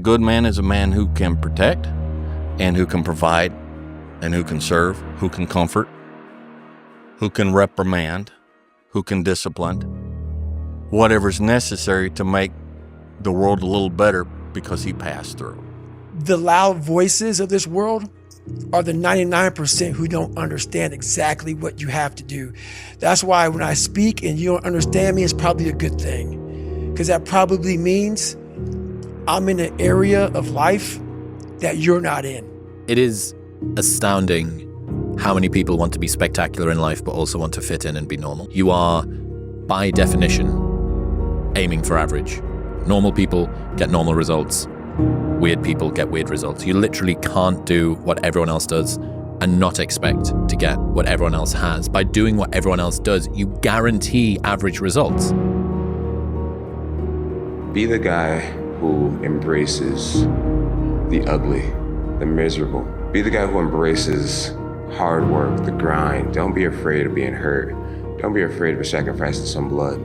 good man is a man who can protect and who can provide and who can serve, who can comfort, who can reprimand, who can discipline, whatever's necessary to make the world a little better because he passed through. The loud voices of this world are the 99% who don't understand exactly what you have to do. That's why when I speak and you don't understand me, it's probably a good thing, because that probably means I'm in an area of life that you're not in. It is astounding how many people want to be spectacular in life but also want to fit in and be normal. You are, by definition, aiming for average. Normal people get normal results. Weird people get weird results. You literally can't do what everyone else does and not expect to get what everyone else has. By doing what everyone else does, you guarantee average results. Be the guy who embraces the ugly, the miserable. Be the guy who embraces hard work, the grind. Don't be afraid of being hurt. Don't be afraid of sacrificing some blood.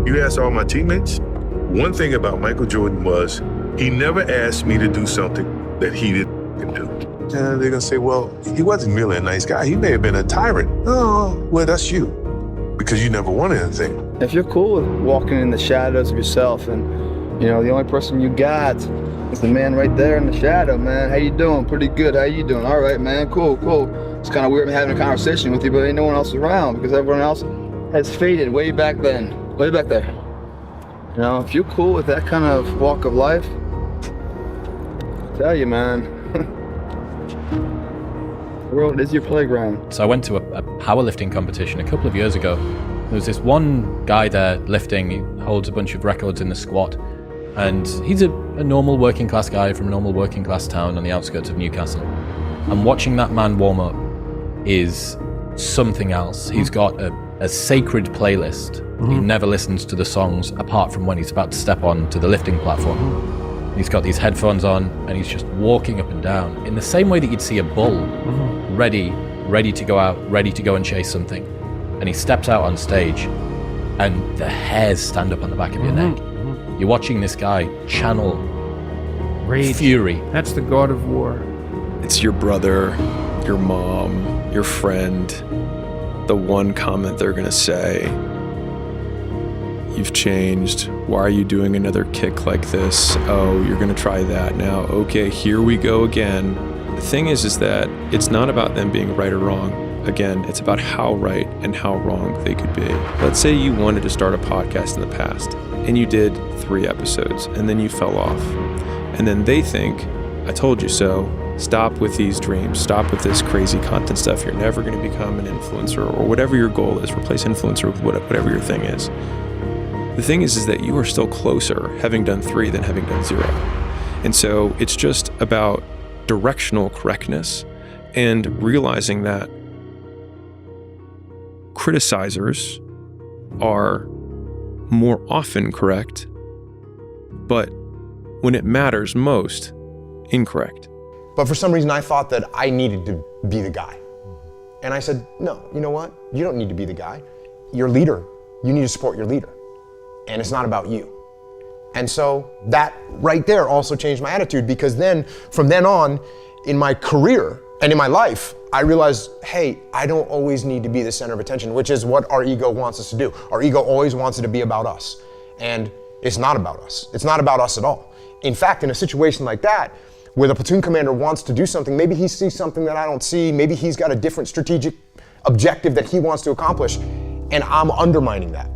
You ask all my teammates, one thing about Michael Jordan was he never asked me to do something that he didn't do. And they're gonna say, well, he wasn't really a nice guy. He may have been a tyrant. Oh, well, that's you, because you never wanted anything. If you're cool with walking in the shadows of yourself and, you know, the only person you got is the man right there in the shadow, man. How you doing? Pretty good. How you doing? All right, man. Cool. It's kind of weird having a conversation with you, but ain't no one else around because everyone else has faded way back then, way back there. You know, if you're cool with that kind of walk of life, I tell you, man, the world is your playground. So I went to a powerlifting competition a couple of years ago. There was this one guy there lifting. He holds a bunch of records in the squat. And he's a normal working class guy from a normal working class town on the outskirts of Newcastle. And watching that man warm up is something else. He's got a sacred playlist. He never listens to the songs apart from when he's about to step on to the lifting platform. He's got these headphones on and he's just walking up and down in the same way that you'd see a bull ready to go out, ready to go and chase something. And he steps out on stage and the hairs stand up on the back of your neck. You're watching this guy channel rage, fury. That's the god of war. It's your brother, your mom, your friend, the one comment they're gonna say, you've changed, why are you doing another kick like this? Oh, you're gonna try that now. Okay, here we go again. The thing is that it's not about them being right or wrong. Again, it's about how right and how wrong they could be. Let's say you wanted to start a podcast in the past and you did 3 episodes and then you fell off. And then they think, I told you so. Stop with these dreams. Stop with this crazy content stuff. You're never going to become an influencer or whatever your goal is. Replace influencer with whatever your thing is. The thing is that you are still closer having done 3 than having done 0. And so it's just about directional correctness and realizing that criticizers are more often correct, but when it matters most, incorrect. But for some reason I thought that I needed to be the guy. And I said, no, you know what? You don't need to be the guy. Your leader, you need to support your leader. And it's not about you. And so that right there also changed my attitude, because then, from then on, in my career and in my life, I realized, hey, I don't always need to be the center of attention, which is what our ego wants us to do. Our ego always wants it to be about us. And it's not about us. It's not about us at all. In fact, in a situation like that, where the platoon commander wants to do something, maybe he sees something that I don't see, maybe he's got a different strategic objective that he wants to accomplish, and I'm undermining that.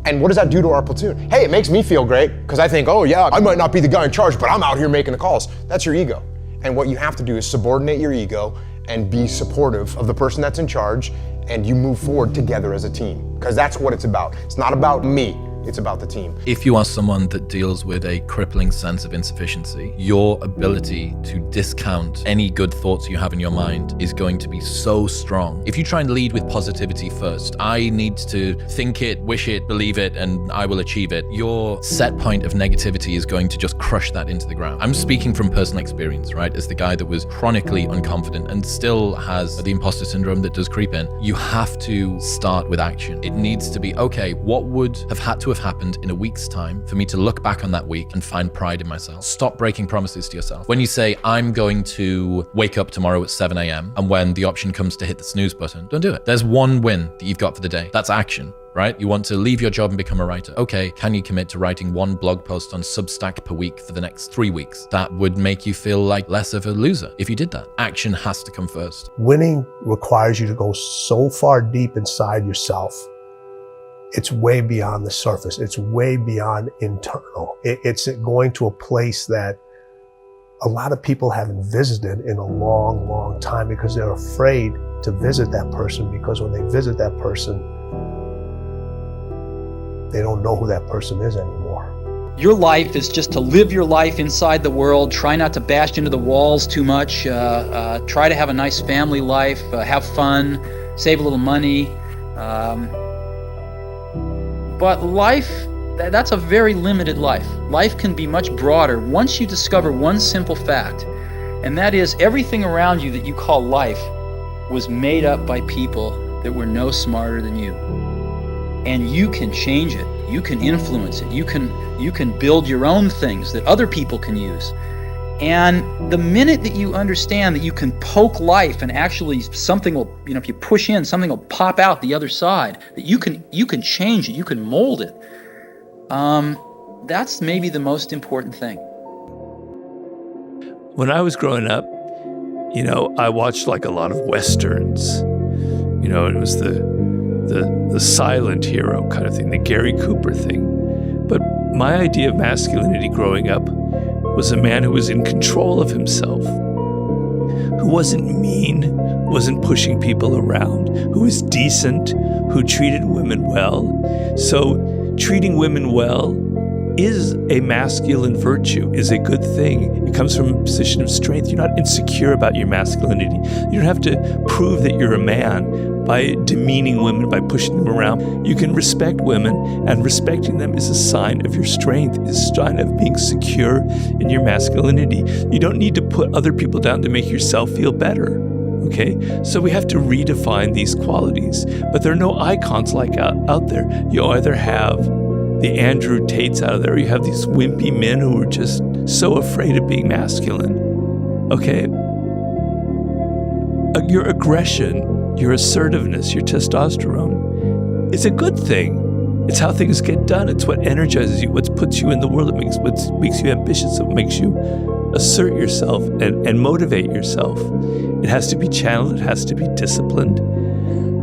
And what does that do to our platoon? Hey, it makes me feel great, because I think, oh yeah, I might not be the guy in charge, but I'm out here making the calls. That's your ego. And what you have to do is subordinate your ego and be supportive of the person that's in charge, and you move forward together as a team, because that's what it's about. It's not about me. It's about the team. If you are someone that deals with a crippling sense of insufficiency, your ability to discount any good thoughts you have in your mind is going to be so strong. If you try and lead with positivity first, I need to think it, wish it, believe it, and I will achieve it, your set point of negativity is going to just crush that into the ground. I'm speaking from personal experience, right? As the guy that was chronically unconfident and still has the imposter syndrome that does creep in. You have to start with action. It needs to be, okay, what would have had to have happened in a week's time for me to look back on that week and find pride in myself. Stop breaking promises to yourself. When you say, I'm going to wake up tomorrow at 7 a.m. and when the option comes to hit the snooze button, don't do it. There's one win that you've got for the day. That's action. Right? You want to leave your job and become a writer. Okay, can you commit to writing one blog post on Substack per week for the next 3 weeks? That would make you feel like less of a loser if you did that. Action has to come first. Winning requires you to go so far deep inside yourself. It's way beyond the surface. It's way beyond internal. It's going to a place that a lot of people haven't visited in a long, long time because they're afraid to visit that person, because when they visit that person, they don't know who that person is anymore. Your life is just to live your life inside the world. Try not to bash into the walls too much. Try to have a nice family life. Have fun. Save a little money. But life, that's a very limited life. Life can be much broader once you discover one simple fact, and that is everything around you that you call life was made up by people that were no smarter than you. And you can change it. You can influence it. You can build your own things that other people can use. And the minute that you understand that you can poke life and actually something will, if you push in, something will pop out the other side, that you can change it, you can mold it. That's maybe the most important thing. When I was growing up, I watched like a lot of Westerns. It was the silent hero kind of thing, the Gary Cooper thing. But my idea of masculinity growing up was a man who was in control of himself, who wasn't mean, wasn't pushing people around, who was decent, who treated women well. So treating women well is a masculine virtue, is a good thing. It comes from a position of strength. You're not insecure about your masculinity. You don't have to prove that you're a man by demeaning women, by pushing them around. You can respect women, and respecting them is a sign of your strength, is a sign of being secure in your masculinity. You don't need to put other people down to make yourself feel better. Okay, so we have to redefine these qualities, but there are no icons like out there. You either have the Andrew Tates out there, or you have these wimpy men who are just so afraid of being masculine. Okay, your aggression, your assertiveness, your testosterone, it's a good thing. It's how things get done. It's what energizes you, what puts you in the world. It what makes you ambitious. It makes you assert yourself and motivate yourself. It has to be channeled. It has to be disciplined.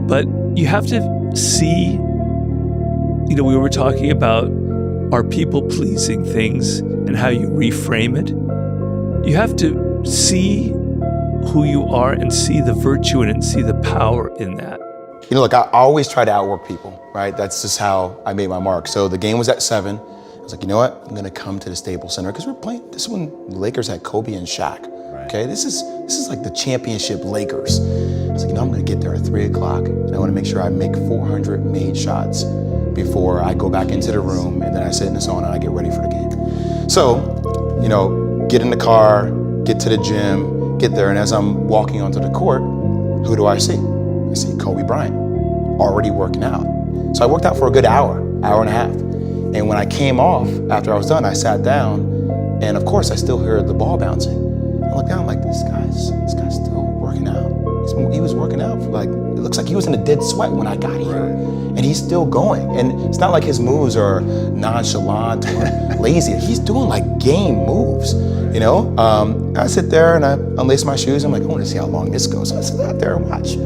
But you have to see, we were talking about our people-pleasing things and how you reframe it. You have to see who you are and see the virtue in it and see the power in that. Look, I always try to outwork people, right? That's just how I made my mark. So the game was at 7. I was like, you know what? I'm gonna come to the Staples Center because we're playing. This is when the Lakers had Kobe and Shaq. Right. Okay, this is like the championship Lakers. I was like, I'm gonna get there at 3 o'clock, and I want to make sure I make 400 made shots before I go back into the room, and then I sit in the sauna and I get ready for the game. So, get in the car, get to the gym, get there, and as I'm walking onto the court, who do I see? I see Kobe Bryant, already working out. So I worked out for a good hour and a half. And when I came off, after I was done, I sat down, and of course I still heard the ball bouncing. I looked down, I'm like, this guy's still working out. He was working out for it looks like he was in a dead sweat when I got here. Right. And he's still going. And it's not like his moves are nonchalant or lazy. He's doing like game moves, I sit there and I unlace my shoes. I'm like, I want to see how long this goes. So I sit out there and watch.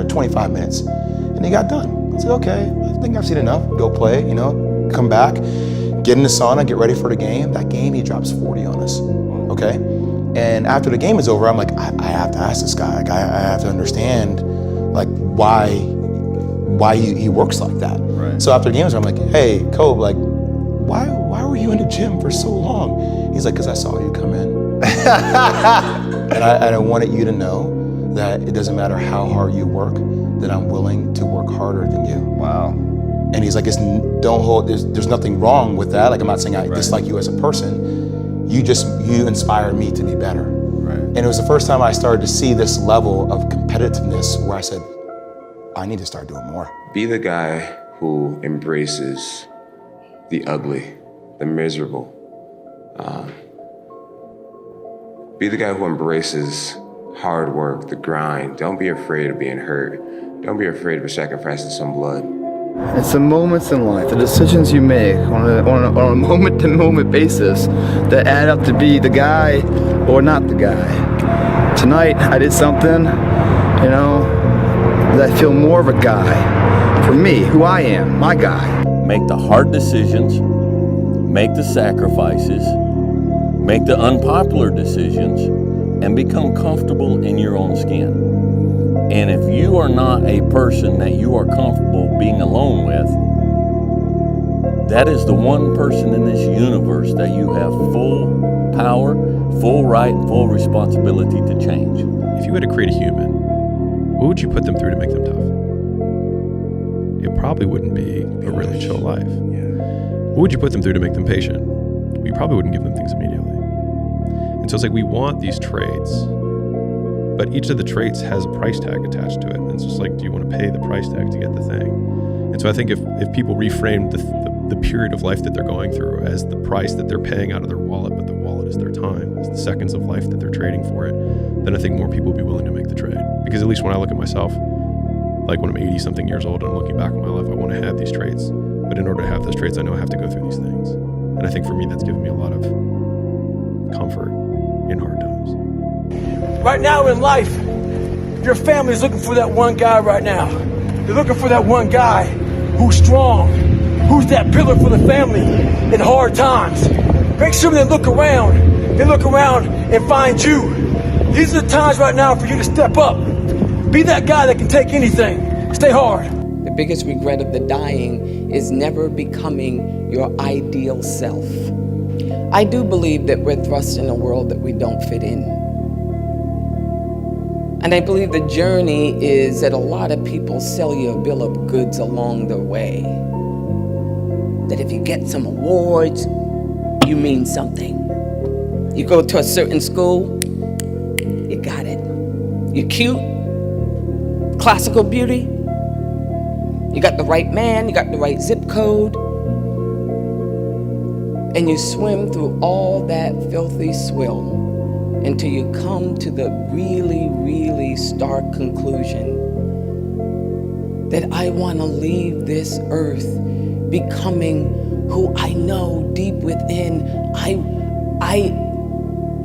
25 minutes. And he got done. I said, okay, I think I've seen enough. Go play, come back, get in the sauna, get ready for the game. That game, he drops 40 on us, okay? And after the game is over, I'm like, I have to ask this guy. I have to understand, why he works like that. Right. So after the game is over, I'm like, hey, Kobe, why were you in the gym for so long? He's like, because I saw you come in. And I wanted you to know that it doesn't matter how hard you work, that I'm willing to work harder than you. Wow. And he's like, there's nothing wrong with that. I'm not saying I dislike you as a person. You inspired me to be better. Right. And it was the first time I started to see this level of competitiveness where I said, I need to start doing more. Be the guy who embraces the ugly, the miserable. Be the guy who embraces hard work, the grind. Don't be afraid of being hurt. Don't be afraid of sacrificing some blood. It's the moments in life, the decisions you make on a moment-to-moment basis that add up to be the guy or not the guy. Tonight, I did something, that I feel more of a guy. For me, who I am, my guy. Make the hard decisions, make the sacrifices, make the unpopular decisions, and become comfortable in your own skin. And if you are not a person that you are comfortable being alone with, that is the one person in this universe that you have full power, full right, and full responsibility to change. If you had to create a human, what would you put them through to make them tough? It probably wouldn't be a really chill life. What would you put them through to make them patient? Well, you probably wouldn't give them things immediately. And so it's like we want these traits, but each of the traits has a price tag attached to it. And it's just like, do you want to pay the price tag to get the thing? And so I think if people reframe the period of life that they're going through as the price that they're paying out of their wallet, but the wallet is their time, it's the seconds of life that they're trading for it, then I think more people will be willing to make the trade. Because at least when I look at myself, like when I'm 80 something years old and I'm looking back on my life, I want to have these traits. But in order to have those traits, I know I have to go through these things. And I think for me, that's given me a lot of comfort in hard times. Right now in life, your family's looking for that one guy right now. They're looking for that one guy who's strong, who's that pillar for the family in hard times. Make sure they look around and find you. These are the times right now for you to step up. Be that guy that can take anything. Stay hard. The biggest regret of the dying is never becoming your ideal self. I do believe that we're thrust in a world that we don't fit in. And I believe the journey is that a lot of people sell you a bill of goods along the way. That if you get some awards, you mean something. You go to a certain school, you got it. You're cute, classical beauty, you got the right man, you got the right zip code, and you swim through all that filthy swill until you come to the really, really stark conclusion that I want to leave this earth becoming who I know deep within I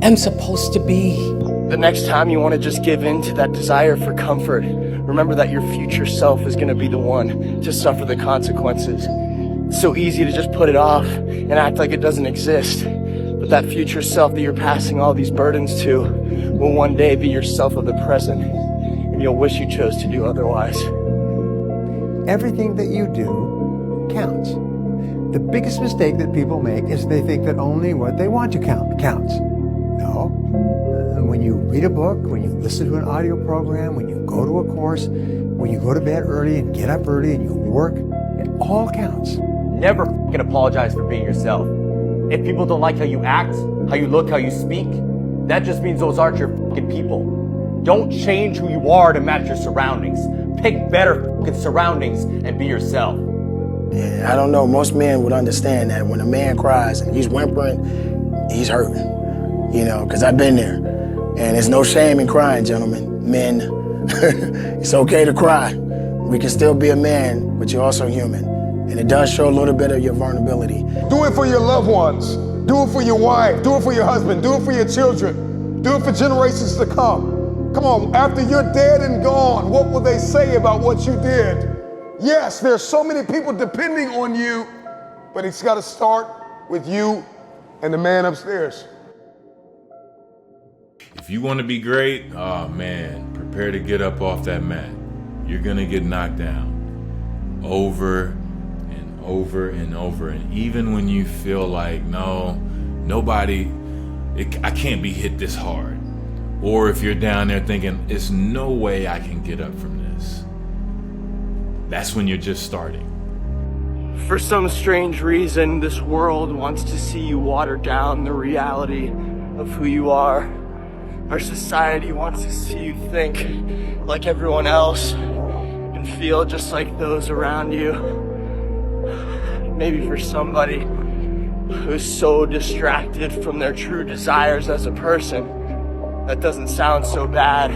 am supposed to be. The next time you want to just give in to that desire for comfort, remember that your future self is going to be the one to suffer the consequences. It's so easy to just put it off and act like it doesn't exist. But that future self that you're passing all these burdens to will one day be yourself of the present, and you'll wish you chose to do otherwise. Everything that you do counts. The biggest mistake that people make is they think that only what they want to count counts. No. When you read a book, when you listen to an audio program, when you go to a course, when you go to bed early and get up early and you work, it all counts. Never fucking apologize for being yourself. If people don't like how you act, how you look, how you speak, that just means those aren't your fucking people. Don't change who you are to match your surroundings. Pick better fucking surroundings and be yourself. Yeah, I don't know, most men would understand that when a man cries and he's whimpering, he's hurting. Because I've been there. And there's no shame in crying, gentlemen, men. It's okay to cry. We can still be a man, but you're also human. And it does show a little bit of your vulnerability. Do it for your loved ones. Do it for your wife. Do it for your husband. Do it for your children. Do it for generations to come. Come on, after you're dead and gone, what will they say about what you did? Yes, there's so many people depending on you, but it's got to start with you and the man upstairs. If you want to be great, oh man, prepare to get up off that mat. You're going to get knocked down over and over and over. And even when you feel like, I can't be hit this hard. Or if you're down there thinking, there's no way I can get up from this. That's when you're just starting. For some strange reason, this world wants to see you water down the reality of who you are. Our society wants to see you think like everyone else and feel just like those around you. maybe for somebody who's so distracted from their true desires as a person, that doesn't sound so bad.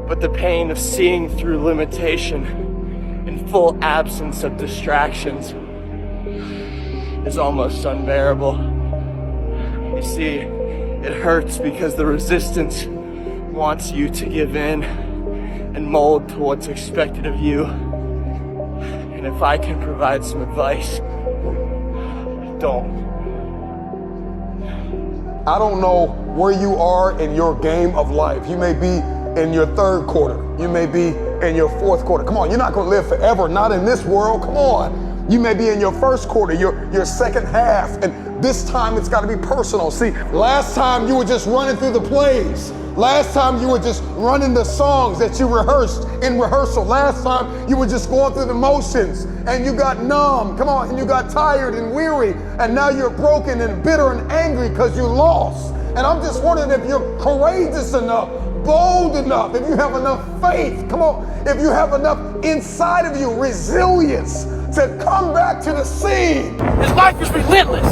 But the pain of seeing through limitation in full absence of distractions is almost unbearable. You see, it hurts because the resistance wants you to give in and mold to what's expected of you. And if I can provide some advice, don't. I don't know where you are in your game of life. You may be in your third quarter. You may be in your fourth quarter. Come on, you're not gonna live forever, not in this world, come on. You may be in your first quarter, your second half, and this time it's gotta be personal. See, last time you were just running through the plays. Last time you were just running the songs that you rehearsed in rehearsal. Last time you were just going through the motions and you got numb, come on, and you got tired and weary, and now you're broken and bitter and angry because you lost. And I'm just wondering if you're courageous enough, bold enough, if you have enough faith, come on, if you have enough inside of you, resilience to come back to the scene. This life is relentless.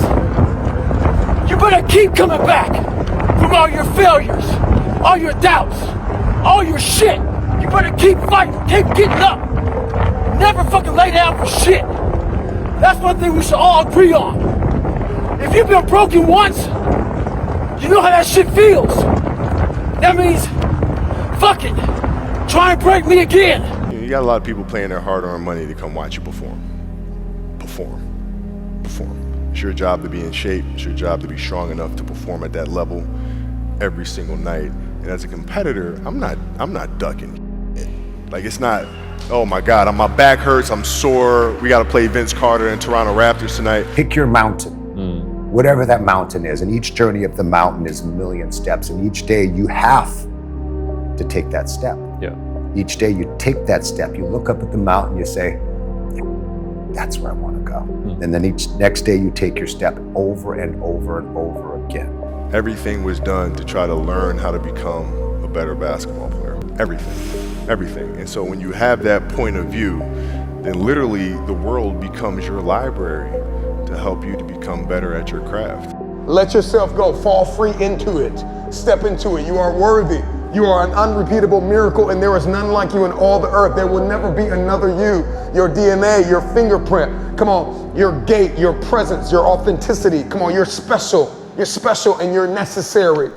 You better keep coming back from all your failures, all your doubts, all your shit. You better keep fighting, keep getting up. Never fucking lay down for shit. That's one thing we should all agree on. If you've been broken once, you know how that shit feels. That means, fuck it, try and break me again. You got a lot of people paying their hard-earned money to come watch you perform. It's your job to be in shape. It's your job to be strong enough to perform at that level every single night. And as a competitor, I'm not ducking. Like, it's not, oh my God, my back hurts, I'm sore, we gotta play Vince Carter and Toronto Raptors tonight. Pick your mountain, whatever that mountain is, and each journey of the mountain is a million steps, and each day you have to take that step. Yeah. Each day you take that step, you look up at the mountain, you say, that's where I want to go. And then each next day you take your step over and over and over again. Everything was done to try to learn how to become a better basketball player. Everything. And so when you have that point of view, then literally the world becomes your library to help you to become better at your craft. Let yourself go, fall free into it, step into it. You are worthy. You are an unrepeatable miracle, and there is none like you in all the earth. There will never be another you. Your DNA, your fingerprint, come on, your gait, your presence, your authenticity, come on, you're special and you're necessary.